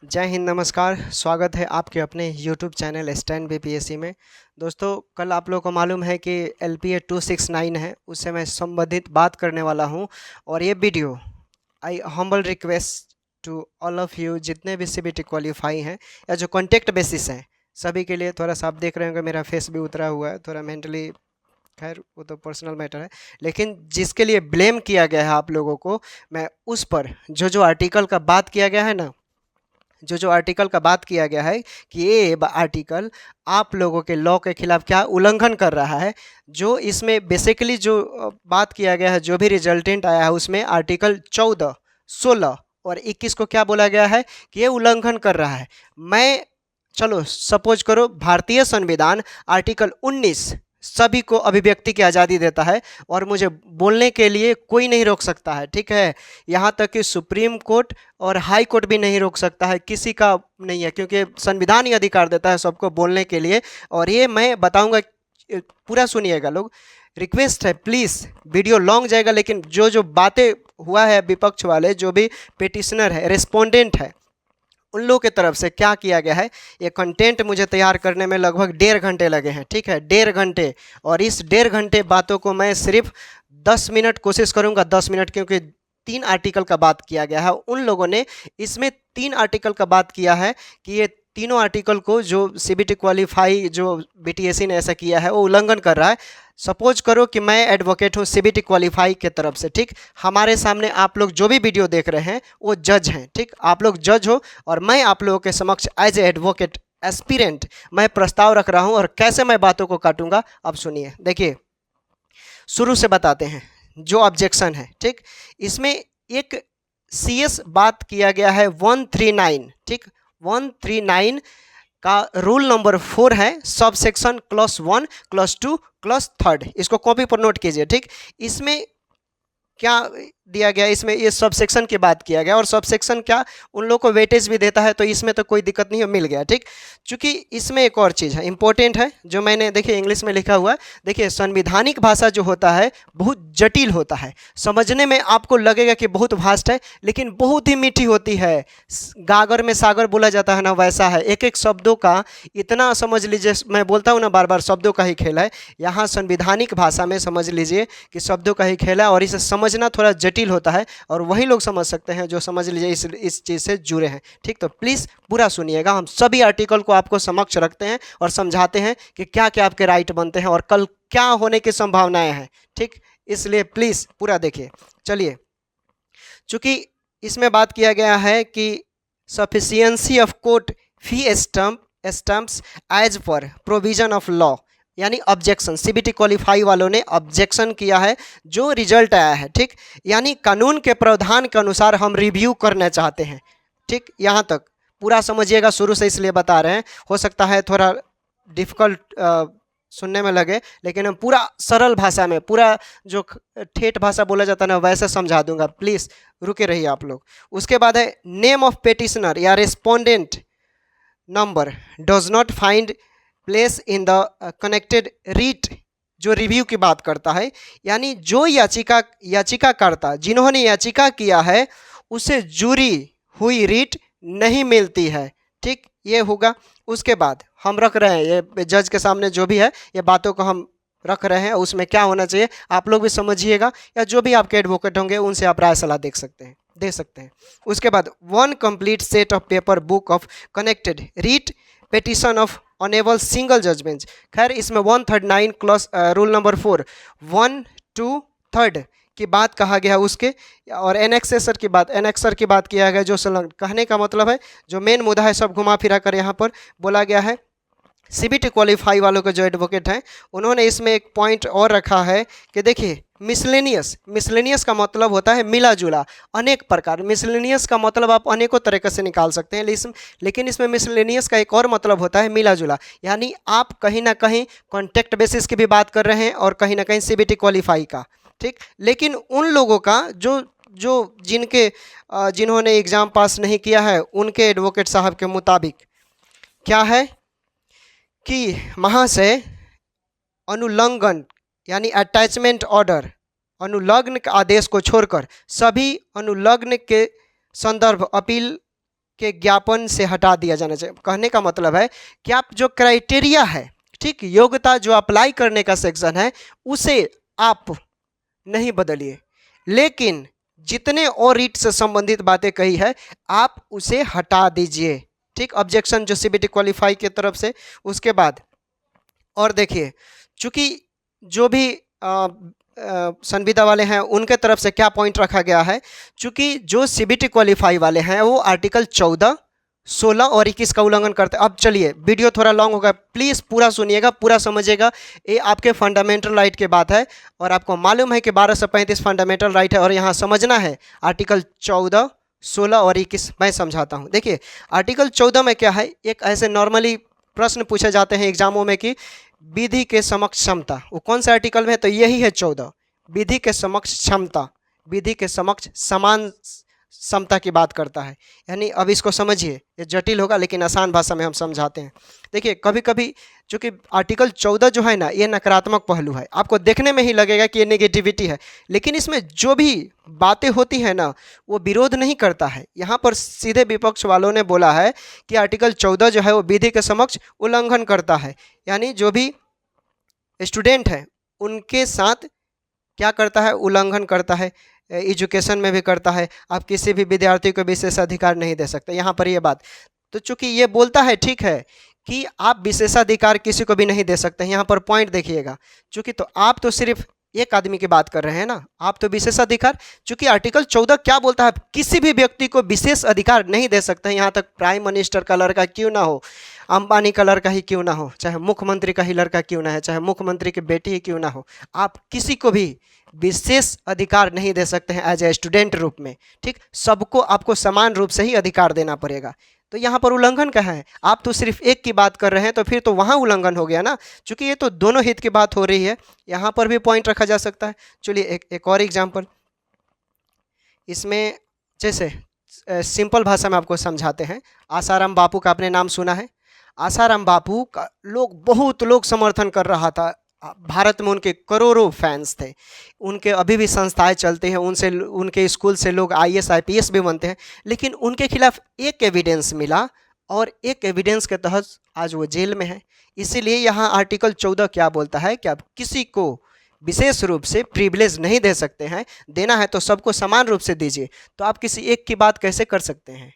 जय हिंद, नमस्कार। स्वागत है आपके अपने YouTube चैनल स्टैंड बीपीएससी में। दोस्तों, कल आप लोगों को मालूम है कि LPA 269 है, उससे मैं संबंधित बात करने वाला हूं। और ये video I humble request to all of you, जितने भी CBT क्वालिफाई हैं या जो कॉन्टेक्ट बेसिस हैं, सभी के लिए। थोड़ा सा आप देख रहे होंगे मेरा फेस भी उतरा हुआ है, थोड़ा मेंटली, खैर वो तो पर्सनल मैटर है। लेकिन जिसके लिए ब्लेम किया गया है आप लोगों को, मैं उस पर जो आर्टिकल का बात किया गया है ना, जो आर्टिकल का बात किया गया है कि ये आर्टिकल आप लोगों के लॉ के खिलाफ क्या उल्लंघन कर रहा है। जो इसमें बेसिकली जो बात किया गया है, जो भी रिजल्टेंट आया है, उसमें आर्टिकल 14, 16 और 21 को क्या बोला गया है कि ये उल्लंघन कर रहा है। मैं, चलो सपोज करो, भारतीय संविधान आर्टिकल 19 सभी को अभिव्यक्ति की आज़ादी देता है और मुझे बोलने के लिए कोई नहीं रोक सकता है, ठीक है। यहाँ तक कि सुप्रीम कोर्ट और हाई कोर्ट भी नहीं रोक सकता है, किसी का नहीं है, क्योंकि संविधान ही अधिकार देता है सबको बोलने के लिए। और ये मैं बताऊंगा, पूरा सुनिएगा लोग। रिक्वेस्ट है, प्लीज़, वीडियो लॉन्ग जाएगा, लेकिन जो बातें हुआ है, विपक्ष वाले जो भी पिटिशनर है, रिस्पोंडेंट है, उन लोगों के तरफ से क्या किया गया है, ये कंटेंट मुझे तैयार करने में लगभग 1.5 घंटे लगे हैं, ठीक है, 1.5 घंटे। और इस 1.5 घंटे बातों को मैं सिर्फ 10 मिनट कोशिश करूंगा, 10 मिनट, क्योंकि 3 आर्टिकल का बात किया गया है। उन लोगों ने इसमें 3 आर्टिकल का बात किया है कि ये तीनों आर्टिकल को जो CBT क्वालिफाई, जो BTSC ने ऐसा किया है, वो उल्लंघन कर रहा है। सपोज करो कि मैं एडवोकेट हूँ CBT क्वालिफाई के तरफ से, ठीक। हमारे सामने आप लोग जो भी वीडियो देख रहे हैं वो जज हैं, ठीक। आप लोग जज हो और मैं आप लोगों के समक्ष एज ए एडवोकेट एस्पिरेंट मैं प्रस्ताव रख रहा हूँ। और कैसे मैं बातों को काटूंगा, अब सुनिए। देखिए, शुरू से बताते हैं जो ऑब्जेक्शन है, ठीक। इसमें एक CS बात किया गया है 139, ठीक। 139 का रूल नंबर 4 है, sub section clause 1, clause 2, clause 3। इसको कॉपी पर नोट कीजिए, ठीक। इसमें क्या दिया गया, इसमें ये सब सेक्शन की बात किया गया, और सब सेक्शन क्या उन लोगों को वेटेज भी देता है, तो इसमें तो कोई दिक्कत नहीं है, मिल गया, ठीक। चूंकि इसमें एक और चीज़ है, इंपॉर्टेंट है, जो मैंने, देखिए, इंग्लिश में लिखा हुआ है। देखिए, संवैधानिक भाषा जो होता है बहुत जटिल होता है, समझने में आपको लगेगा कि बहुत वास्ट है, लेकिन बहुत ही मीठी होती है। गागर में सागर बोला जाता है ना, वैसा है। एक एक शब्दों का इतना, समझ लीजिए, मैं बोलता हूँ ना बार बार, शब्दों का ही खेल है। यहाँ संवैधानिक भाषा में समझ लीजिए कि शब्दों का ही खेल है, और इसे समझना थोड़ा जटिल होता है, और वही लोग समझ सकते हैं जो, समझ लीजिए, इस चीज़ से जुड़े हैं, ठीक। तो प्लीज़ पूरा सुनिएगा। हम सभी आर्टिकल को आपको समक्ष रखते हैं और समझाते हैं कि क्या क्या आपके राइट बनते हैं और कल क्या होने की संभावनाएं हैं, ठीक। इसलिए प्लीज़ पूरा देखिए। चलिए, चूंकि इसमें बात किया गया है कि sufficiency of court fee stamps as per provision of law, यानी ऑब्जेक्शन। CBT क्वालिफाई वालों ने ऑब्जेक्शन किया है जो रिजल्ट आया है, ठीक। यानी कानून के प्रावधान के अनुसार हम रिव्यू करना चाहते हैं, ठीक। यहाँ तक पूरा समझिएगा, शुरू से इसलिए बता रहे हैं। हो सकता है थोड़ा डिफ़िकल्ट सुनने में लगे, लेकिन हम पूरा सरल भाषा में, पूरा जो ठेठ भाषा बोला जाता है ना, वैसे समझा दूंगा। प्लीज़ रुके रहिए आप लोग। उसके बाद है नेम ऑफ पेटिशनर या respondent number does not find place in the connected writ, जो रिव्यू की बात करता है। यानी जो याचिकाकर्ता जिन्होंने याचिका किया है उसे जुड़ी हुई रीट नहीं मिलती है, ठीक। ये होगा। उसके बाद हम रख रहे हैं, ये जज के सामने जो भी है, ये बातों को हम रख रहे हैं, उसमें क्या होना चाहिए आप लोग भी समझिएगा, या जो भी आपके एडवोकेट होंगे उनसे आप राय सलाह दे सकते हैं। उसके बाद 1 complete set of paper book of connected writ petition of honourable single judgement. खैर, इसमें 139 क्लॉज रूल नंबर 4 1, 2, 3 की बात कहा गया उसके, और एनेक्सेसर की बात किया गया, जो संलग्न। कहने का मतलब है जो मेन मुद्दा है सब घुमा फिरा कर यहाँ पर बोला गया है। CBT क्वालिफाई वालों के जो एडवोकेट हैं, उन्होंने इसमें एक पॉइंट और रखा है कि देखिए, मिसलेनियस का मतलब होता है मिला जुला, अनेक प्रकार। मिसलेनियस का मतलब आप अनेकों तरीके से निकाल सकते हैं, लेकिन इसमें मिसलेनियस का एक और मतलब होता है मिला जुला। यानी आप कहीं ना कहीं कॉन्टेक्ट बेसिस की भी बात कर रहे हैं और कहीं ना कहीं CBT क्वालिफाई का, ठीक। लेकिन उन लोगों का जो जिन्होंने एग्ज़ाम पास नहीं किया है, उनके एडवोकेट साहब के मुताबिक क्या है कि महाशय, अनुल्लंघन यानी अटैचमेंट ऑर्डर, अनुलग्न के आदेश को छोड़कर सभी अनुलग्न के संदर्भ अपील के ज्ञापन से हटा दिया जाना चाहिए। कहने का मतलब है कि आप जो क्राइटेरिया है, ठीक, योग्यता जो अप्लाई करने का सेक्शन है उसे आप नहीं बदलिए, लेकिन जितने और रीट से संबंधित बातें कही है आप उसे हटा दीजिए। ठीक, ऑब्जेक्शन जो सीबीटी क्वालिफाई की तरफ से। उसके बाद और देखिए, चूंकि जो भी संविदा वाले हैं उनके तरफ से क्या पॉइंट रखा गया है, चूंकि जो सीबीटी क्वालिफाई वाले हैं वो आर्टिकल 14, 16 और 21 का उल्लंघन करते हैं। अब चलिए, वीडियो थोड़ा लॉन्ग होगा, प्लीज़ पूरा सुनिएगा, पूरा समझिएगा, ये आपके फंडामेंटल राइट की बात है और आपको मालूम है कि 1235 फंडामेंटल राइट है और यहाँ समझना है आर्टिकल 14, 16 और 21 मैं समझाता हूँ। देखिए, आर्टिकल 14 में क्या है, एक ऐसे नॉर्मली प्रश्न पूछे जाते हैं एग्जामों में कि विधि के समक्ष क्षमता, वो कौन से आर्टिकल में है, तो यही है 14, विधि के समक्ष क्षमता, विधि के समक्ष समान समता की बात करता है। यानी अब इसको समझिए, ये जटिल होगा लेकिन आसान भाषा में हम समझाते हैं। देखिए, कभी कभी चूँकि आर्टिकल 14 जो है ना, ये नकारात्मक पहलू है, आपको देखने में ही लगेगा कि ये नेगेटिविटी है, लेकिन इसमें जो भी बातें होती है ना वो विरोध नहीं करता है। यहाँ पर सीधे विपक्ष वालों ने बोला है कि आर्टिकल 14 जो है वो विधि के समक्ष उल्लंघन करता है, यानी जो भी स्टूडेंट है उनके साथ क्या करता है, उल्लंघन करता है। एजुकेशन में भी करता है, आप किसी भी विद्यार्थी को विशेषाधिकार नहीं दे सकते, यहाँ पर ये बात। तो चूंकि ये बोलता है, ठीक है, कि आप विशेषाधिकार किसी को भी नहीं दे सकते, यहाँ पर पॉइंट देखिएगा, चूंकि तो आप तो सिर्फ एक आदमी की बात कर रहे हैं ना, आप तो विशेषाधिकार, चूंकि आर्टिकल 14 क्या बोलता है, किसी भी व्यक्ति को विशेष अधिकार नहीं दे सकते हैं, यहाँ तक प्राइम मिनिस्टर का लड़का क्यों ना हो, अंबानी का लड़का ही क्यों ना हो, चाहे मुख्यमंत्री का ही लड़का क्यों ना है, चाहे मुख्यमंत्री की बेटी ही क्यों ना हो, आप किसी को भी विशेष अधिकार नहीं दे सकते हैं एज ए स्टूडेंट रूप में। ठीक, सबको आपको समान रूप से ही अधिकार देना पड़ेगा। तो यहाँ पर उल्लंघन क्या है, आप तो सिर्फ एक की बात कर रहे हैं, तो फिर तो वहाँ उल्लंघन हो गया ना, क्योंकि ये तो दोनों हित की बात हो रही है, यहाँ पर भी पॉइंट रखा जा सकता है। चलिए एक और एग्जाम्पल, इसमें जैसे सिंपल भाषा में आपको समझाते हैं। आसाराम बापू का आपने नाम सुना है, आसाराम बापू का बहुत लोग समर्थन कर रहा था, भारत में उनके करोड़ों फैंस थे, उनके अभी भी संस्थाएं चलती हैं, उनसे उनके स्कूल से लोग IAS IPS भी बनते हैं, लेकिन उनके खिलाफ एक एविडेंस मिला और एक एविडेंस के तहत आज वो जेल में है। इसीलिए यहाँ आर्टिकल 14 क्या बोलता है कि आप किसी को विशेष रूप से प्रिविलेज नहीं दे सकते हैं, देना है तो सबको समान रूप से दीजिए। तो आप किसी एक की बात कैसे कर सकते हैं,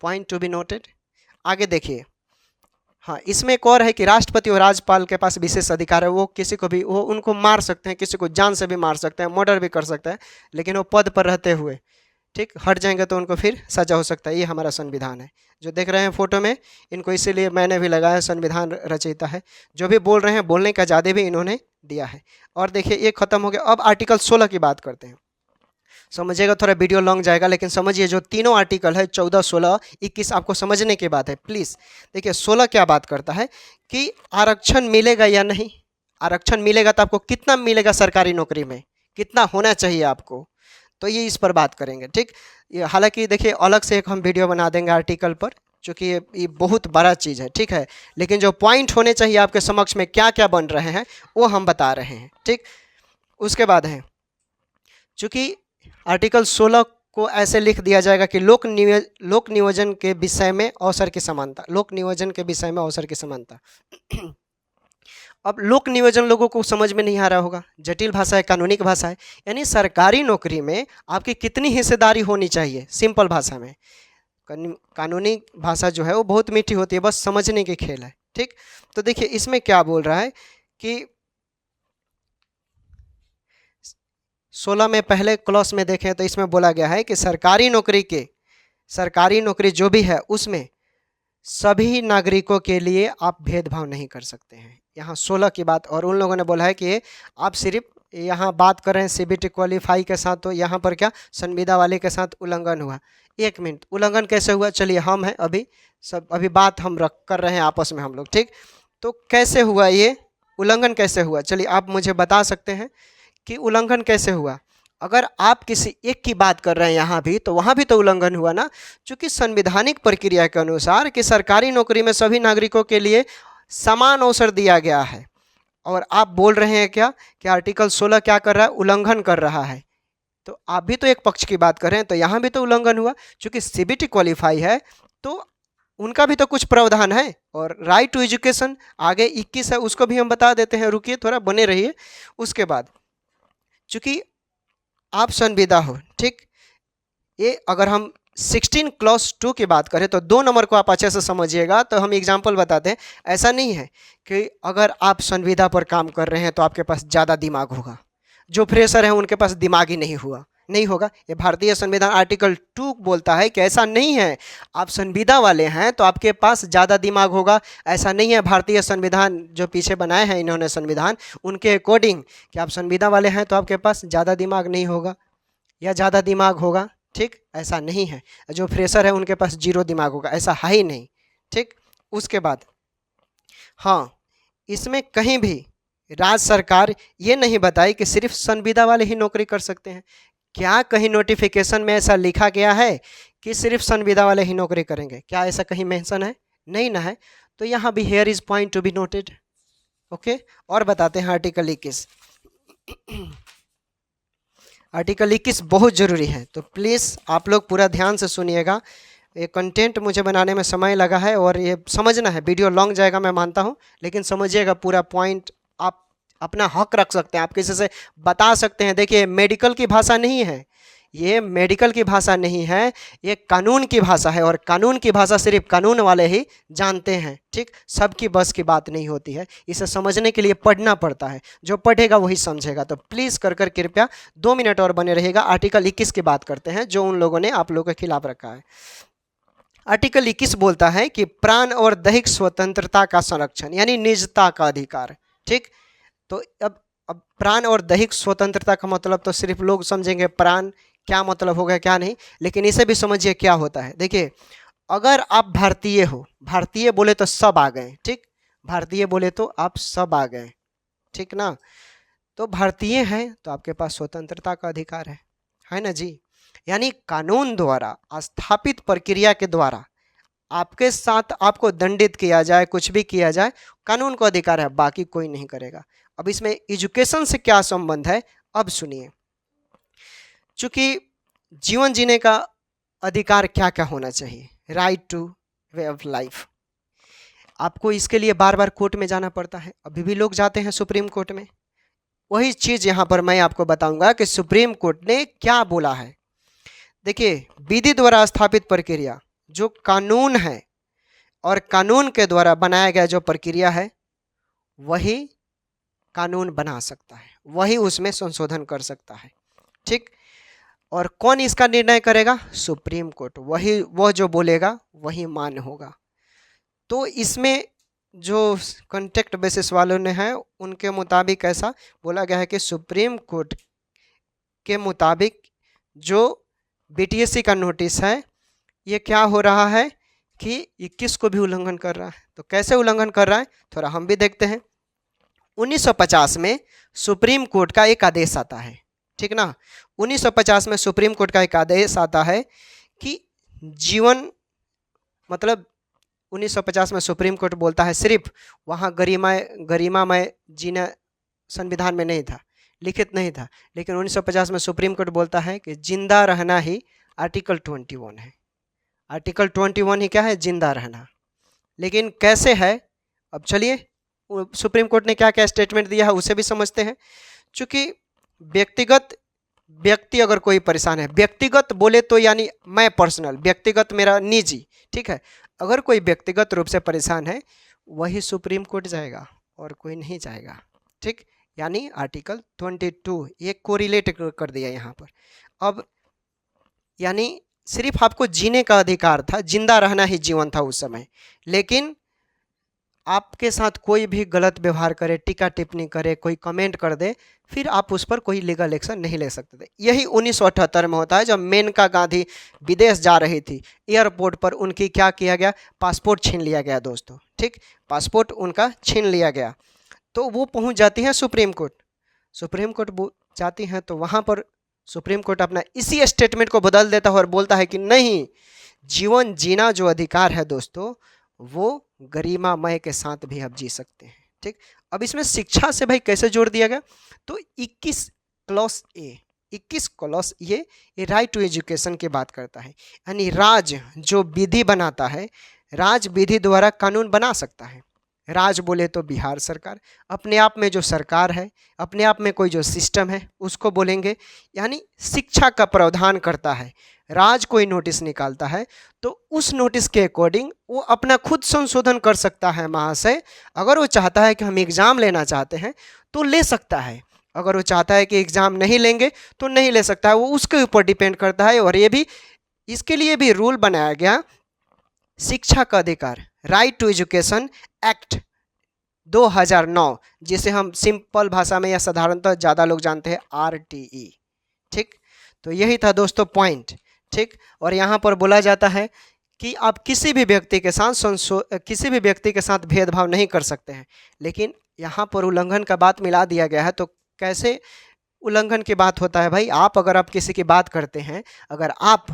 पॉइंट टू बी नोटेड। आगे देखिए, हाँ, इसमें एक और है कि राष्ट्रपति और राज्यपाल के पास विशेष अधिकार है, वो किसी को भी, वो उनको मार सकते हैं, किसी को जान से भी मार सकते हैं, मर्डर भी कर सकते हैं, लेकिन वो पद पर रहते हुए, ठीक, हट जाएंगे तो उनको फिर सजा हो सकता है। ये हमारा संविधान है, जो देख रहे हैं फोटो में, इनको इसीलिए मैंने भी लगाया, संविधान रचयिता है, जो भी बोल रहे हैं बोलने का आज़ादी भी इन्होंने दिया है। और देखिए, ये खत्म हो गया। अब आर्टिकल 16 की बात करते हैं, समझिएगा, थोड़ा वीडियो लॉन्ग जाएगा लेकिन समझिए, जो तीनों आर्टिकल है 14, 16, 21 आपको समझने की बात है प्लीज़। देखिए, 16 क्या बात करता है कि आरक्षण मिलेगा या नहीं, आरक्षण मिलेगा तो आपको कितना मिलेगा सरकारी नौकरी में, कितना होना चाहिए आपको, तो ये इस पर बात करेंगे। ठीक, ये हालांकि देखिए अलग से एक हम वीडियो बना देंगे आर्टिकल पर, चूँकि ये बहुत बड़ा चीज़ है, ठीक है, लेकिन जो पॉइंट होने चाहिए आपके समक्ष में क्या क्या बन रहे हैं वो हम बता रहे हैं। ठीक, उसके बाद है, चूँकि आर्टिकल 16 को ऐसे लिख दिया जाएगा कि लोक नियोजन के विषय में अवसर की समानता, लोक नियोजन के विषय में अवसर की समानता। अब लोक नियोजन लोगों को समझ में नहीं आ रहा होगा, जटिल भाषा है, कानूनी भाषा है, यानी सरकारी नौकरी में आपकी कितनी हिस्सेदारी होनी चाहिए, सिंपल भाषा में। कानूनी भाषा जो है वो बहुत मीठी होती है, बस समझने की खेल है। ठीक, तो देखिए इसमें क्या बोल रहा है कि 16 में पहले क्लॉज में देखें तो इसमें बोला गया है कि सरकारी नौकरी जो भी है उसमें सभी नागरिकों के लिए आप भेदभाव नहीं कर सकते हैं, यहाँ 16 की बात। और उन लोगों ने बोला है कि आप सिर्फ यहाँ बात कर रहे हैं सीबीटी क्वालिफाई के साथ, तो यहाँ पर क्या संविदा वाले के साथ उल्लंघन हुआ। एक मिनट, उल्लंघन कैसे हुआ, चलिए हम हैं अभी बात हम कर रहे हैं आपस में हम लोग। ठीक, तो कैसे हुआ ये उल्लंघन, कैसे हुआ, चलिए आप मुझे बता सकते हैं कि उल्लंघन कैसे हुआ। अगर आप किसी एक की बात कर रहे हैं यहाँ भी, तो वहाँ भी तो उल्लंघन हुआ ना, क्योंकि संवैधानिक प्रक्रिया के अनुसार कि सरकारी नौकरी में सभी नागरिकों के लिए समान अवसर दिया गया है, और आप बोल रहे हैं क्या कि आर्टिकल 16 क्या कर रहा है, उल्लंघन कर रहा है। तो आप भी तो एक पक्ष की बात कर रहे हैं, तो यहाँ भी तो उल्लंघन हुआ, क्योंकि सीबीटी क्वालिफाई है तो उनका भी तो कुछ प्रावधान है। और राइट टू एजुकेशन आगे 21 है, उसको भी हम बता देते हैं, रुकिए थोड़ा बने रहिए। उसके बाद चूंकि आप संविदा हो, ठीक, ये अगर हम 16 क्लॉज 2 की बात करें तो 2 नंबर को आप अच्छे से समझिएगा। तो हम एग्जांपल बताते हैं। ऐसा नहीं है कि अगर आप संविदा पर काम कर रहे हैं तो आपके पास ज़्यादा दिमाग होगा, जो फ्रेशर हैं उनके पास दिमाग ही नहीं होगा। ये भारतीय संविधान आर्टिकल 2 बोलता है कि ऐसा नहीं है। आप संविदा वाले हैं तो आपके पास ज़्यादा दिमाग होगा, ऐसा नहीं है। भारतीय संविधान जो पीछे बनाए हैं इन्होंने संविधान, उनके अकॉर्डिंग कि आप संविदा वाले हैं तो आपके पास ज़्यादा दिमाग नहीं होगा या ज़्यादा दिमाग होगा, ठीक, ऐसा नहीं है। जो फ्रेशर है उनके पास 0 दिमाग होगा, ऐसा है ही नहीं, ठीक। उसके बाद हाँ, इसमें कहीं भी राज्य सरकार ये नहीं बताई कि सिर्फ संविदा वाले ही नौकरी कर सकते हैं। क्या कहीं नोटिफिकेशन में ऐसा लिखा गया है कि सिर्फ संविदा वाले ही नौकरी करेंगे? क्या ऐसा कहीं मेंशन है? नहीं ना है। तो यहाँ भी here is point to be noted. Okay, और बताते हैं आर्टिकल 21। आर्टिकल 21 बहुत ज़रूरी है, तो प्लीज़ आप लोग पूरा ध्यान से सुनिएगा। ये कंटेंट मुझे बनाने में समय लगा है और ये समझना है। वीडियो लॉन्ग जाएगा मैं मानता हूँ, लेकिन समझिएगा पूरा पॉइंट। आप अपना हक रख सकते हैं, आप किसी से बता सकते हैं। देखिए, मेडिकल की भाषा नहीं है ये, मेडिकल की भाषा नहीं है ये, कानून की भाषा है। और कानून की भाषा सिर्फ कानून वाले ही जानते हैं, ठीक। सबकी बस की बात नहीं होती है। इसे समझने के लिए पढ़ना पड़ता है, जो पढ़ेगा वही समझेगा। तो प्लीज़ कर कृपया 2 मिनट और बने रहिएगा। आर्टिकल 21 की बात करते हैं, जो उन लोगों ने आप लोगों के खिलाफ रखा है। आर्टिकल 21 बोलता है कि प्राण और दैहिक स्वतंत्रता का संरक्षण, यानी निजता का अधिकार, ठीक। तो अब प्राण और दैहिक स्वतंत्रता का मतलब तो सिर्फ लोग समझेंगे प्राण क्या मतलब होगा क्या नहीं, लेकिन इसे भी समझिए क्या होता है। देखिए, अगर आप भारतीय हो, भारतीय बोले तो सब आ गए, ठीक। भारतीय बोले तो आप सब आ गए, ठीक ना। तो भारतीय हैं तो आपके पास स्वतंत्रता का अधिकार है ना जी। यानी कानून द्वारा स्थापित प्रक्रिया के द्वारा आपके साथ आपको दंडित किया जाए, कुछ भी किया जाए, कानून को अधिकार है, बाकी कोई नहीं करेगा। अब इसमें एजुकेशन से क्या संबंध है, अब सुनिए। चूंकि जीवन जीने का अधिकार क्या क्या होना चाहिए, right two way of life, आपको इसके लिए बार बार कोर्ट में जाना पड़ता है। अभी भी लोग जाते हैं सुप्रीम कोर्ट में। वही चीज़ यहाँ पर मैं आपको बताऊंगा कि सुप्रीम कोर्ट ने क्या बोला है। देखिए, विधि द्वारा स्थापित प्रक्रिया जो कानून है और कानून के द्वारा बनाया गया जो प्रक्रिया है, वही कानून बना सकता है, वही उसमें संशोधन कर सकता है, ठीक। और कौन इसका निर्णय करेगा? Supreme court. वह जो बोलेगा वही मान्य होगा। तो इसमें जो कॉन्टेक्ट बेसिस वालों ने है उनके मुताबिक ऐसा बोला गया है कि सुप्रीम कोर्ट के मुताबिक जो बीटीएससी का नोटिस है ये क्या हो रहा है कि 21 को भी उल्लंघन कर रहा है। तो कैसे उल्लंघन कर रहा है, थोड़ा हम भी देखते हैं। 1950 में सुप्रीम कोर्ट का एक आदेश आता है, ठीक ना। 1950 में सुप्रीम कोर्ट का एक आदेश आता है कि जीवन, मतलब 1950 में सुप्रीम कोर्ट बोलता है सिर्फ वहाँ गरिमामय जीना संविधान में नहीं था, लिखित नहीं था, लेकिन 1950 में सुप्रीम कोर्ट बोलता है कि जिंदा रहना ही आर्टिकल 21 है। आर्टिकल 21 ही क्या है? जिंदा रहना। लेकिन कैसे है, अब चलिए सुप्रीम कोर्ट ने क्या क्या स्टेटमेंट दिया है उसे भी समझते हैं। चूंकि व्यक्ति अगर कोई परेशान है, व्यक्तिगत बोले तो यानी मैं पर्सनल, व्यक्तिगत मेरा निजी, ठीक है। अगर कोई व्यक्तिगत रूप से परेशान है वही सुप्रीम कोर्ट जाएगा और कोई नहीं जाएगा, ठीक। यानी आर्टिकल 22 ये कोरिलेट कर दिया यहाँ पर। अब यानी सिर्फ आपको जीने का अधिकार था, जिंदा रहना ही जीवन था उस समय, लेकिन आपके साथ कोई भी गलत व्यवहार करे, टीका टिप्पणी करे, कोई कमेंट कर दे, फिर आप उस पर कोई लीगल एक्शन नहीं ले सकते थे। यही 1978 में होता है, जब मेनका गांधी विदेश जा रही थी, एयरपोर्ट पर उनकी क्या किया गया? पासपोर्ट छीन लिया गया दोस्तों, ठीक। पासपोर्ट उनका छीन लिया गया। तो वो पहुंच जाती हैं सुप्रीम कोर्ट। सुप्रीम कोर्ट जाती हैं तो वहाँ पर सुप्रीम कोर्ट अपना इसी स्टेटमेंट को बदल देता है और बोलता है कि नहीं, जीवन जीना जो अधिकार है दोस्तों, वो गरिमामय के साथ भी आप जी सकते हैं, ठीक। अब इसमें शिक्षा से भाई कैसे जोड़ दिया गया? तो 21 क्लॉज ए, 21 क्लॉज ये राइट टू एजुकेशन की बात करता है। यानी राज जो विधि बनाता है, राज विधि द्वारा कानून बना सकता है। राज बोले तो बिहार सरकार, अपने आप में जो सरकार है, अपने आप में कोई जो सिस्टम है उसको बोलेंगे। यानी शिक्षा का प्रावधान करता है। राज कोई नोटिस निकालता है तो उस नोटिस के अकॉर्डिंग वो अपना खुद संशोधन कर सकता है महाशय। अगर वो चाहता है कि हम एग्ज़ाम लेना चाहते हैं तो ले सकता है, अगर वो चाहता है कि एग्ज़ाम नहीं लेंगे तो नहीं ले सकता है, वो उसके ऊपर डिपेंड करता है। और ये भी, इसके लिए भी रूल बनाया गया, शिक्षा का अधिकार, राइट टू एजुकेशन एक्ट 2009, जिसे हम सिंपल भाषा में या साधारणतः ज़्यादा लोग जानते हैं RTE। ठीक, तो यही था दोस्तों पॉइंट। ठीक, और यहाँ पर बोला जाता है कि आप किसी भी व्यक्ति के साथ भेदभाव नहीं कर सकते हैं। लेकिन यहाँ पर उल्लंघन का बात मिला दिया गया है। तो कैसे उल्लंघन की बात होता है भाई? अगर आप किसी की बात करते हैं, अगर आप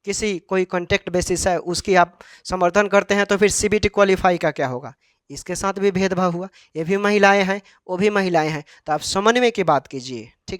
किसी कोई कॉन्टेक्ट बेसिस है उसकी आप समर्थन करते हैं, तो फिर CBT क्वालिफाई का क्या होगा? इसके साथ भी भेदभाव हुआ। ये भी महिलाएं हैं, वो भी महिलाएं हैं, तो आप समन्वय की बात कीजिए। ठीक।